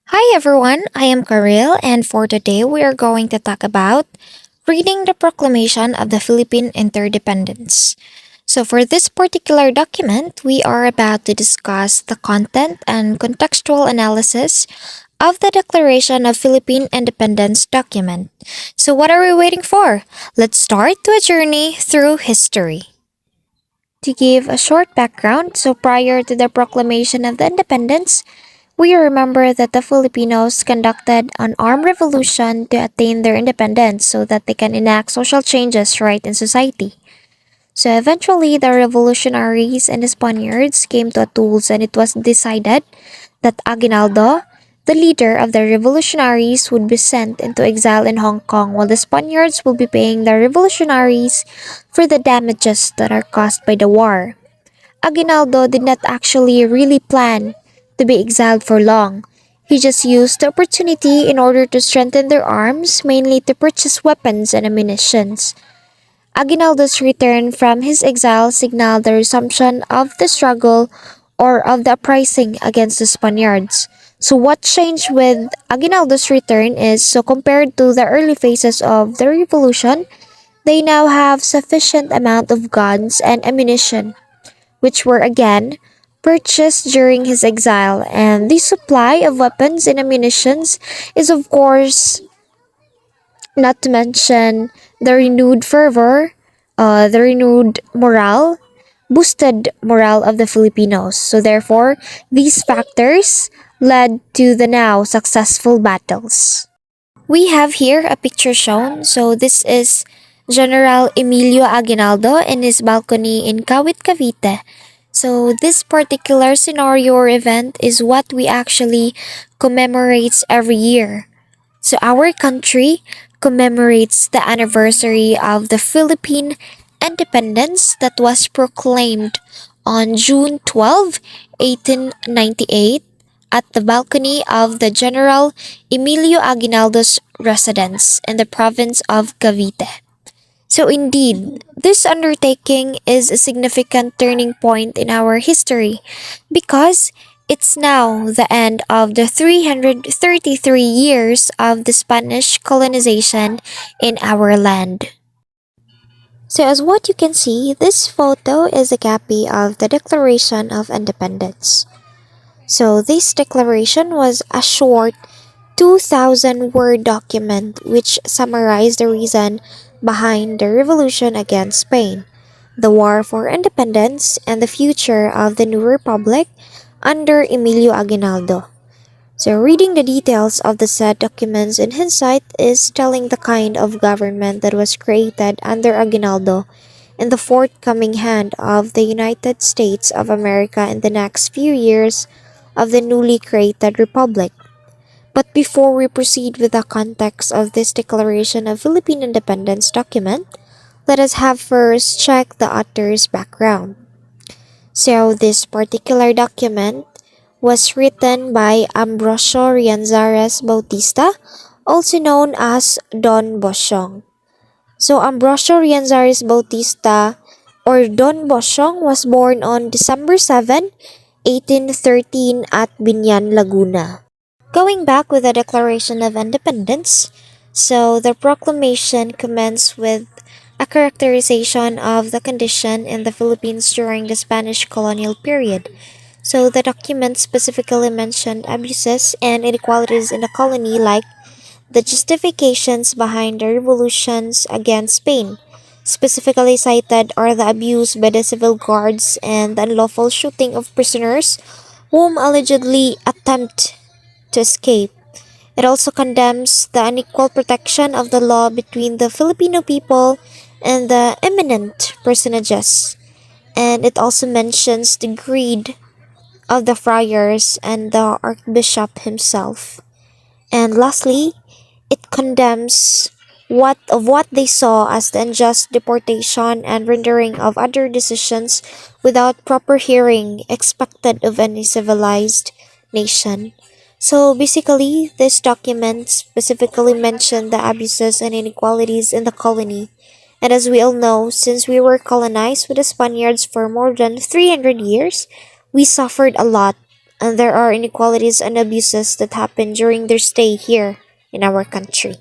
Hi everyone, I am Karil, and for today we are going to talk about reading the Proclamation of the Philippine Interdependence. So, for this particular document, we are about to discuss the content and contextual analysis of the Declaration of Philippine Independence document. So, what are we waiting for? Let's start to a journey through history. To give a short background, so prior to the proclamation of the independence, we remember that the Filipinos conducted an armed revolution to attain their independence so that they can enact social changes right in society. So eventually, the revolutionaries and the Spaniards came to a truce, and it was decided that Aguinaldo, the leader of the revolutionaries, would be sent into exile in Hong Kong while the Spaniards will be paying the revolutionaries for the damages that are caused by the war. Aguinaldo did not actually really plan to be exiled for long. He just used the opportunity in order to strengthen their arms, mainly to purchase weapons and ammunitions. Aguinaldo's return from his exile signaled the resumption of the struggle or of the uprising against the Spaniards. So what changed with Aguinaldo's return is so compared to the early phases of the revolution, they now have sufficient amount of guns and ammunition which were again purchased during his exile, and the supply of weapons and ammunitions is, of course, not to mention the renewed fervor, the renewed morale, boosted morale of the Filipinos. So, therefore, these factors led to the now successful battles. We have here a picture shown. So, this is General Emilio Aguinaldo in his balcony in Kawit, Cavite. So this particular scenario or event is what we actually commemorates every year. So our country commemorates the anniversary of the Philippine independence that was proclaimed on June 12, 1898 at the balcony of the General Emilio Aguinaldo's residence in the province of Cavite. So, indeed, this undertaking is a significant turning point in our history because it's now the end of the 333 years of the Spanish colonization in our land. So, as what you can see, this photo is a copy of the Declaration of Independence. So, this declaration was a short 2,000 word document which summarized the reason behind the revolution against Spain, the war for independence, and the future of the new republic under Emilio Aguinaldo. So, reading the details of the said documents in hindsight is telling the kind of government that was created under Aguinaldo in the forthcoming hand of the United States of America in the next few years of the newly created republic. But before we proceed with the context of this Declaration of Philippine Independence document, let us have first check the author's background. So, this particular document was written by Ambrosio Rianzares Bautista, also known as Don Boshong. So, Ambrosio Rianzares Bautista or Don Boshong was born on December 7, 1813 at Binyan, Laguna. Going back with the Declaration of Independence, so the proclamation commenced with a characterization of the condition in the Philippines during the Spanish colonial period. So the document specifically mentioned abuses and inequalities in the colony, like the justifications behind the revolutions against Spain. Specifically cited are the abuse by the civil guards and the unlawful shooting of prisoners whom allegedly attempt to escape. It also condemns the unequal protection of the law between the Filipino people and the eminent personages. And it also mentions the greed of the friars and the archbishop himself. And lastly, it condemns what they saw as the unjust deportation and rendering of other decisions without proper hearing expected of any civilized nation. So basically, this document specifically mentioned the abuses and inequalities in the colony. And as we all know, since we were colonized with the Spaniards for more than 300 years, we suffered a lot and there are inequalities and abuses that happen during their stay here in our country.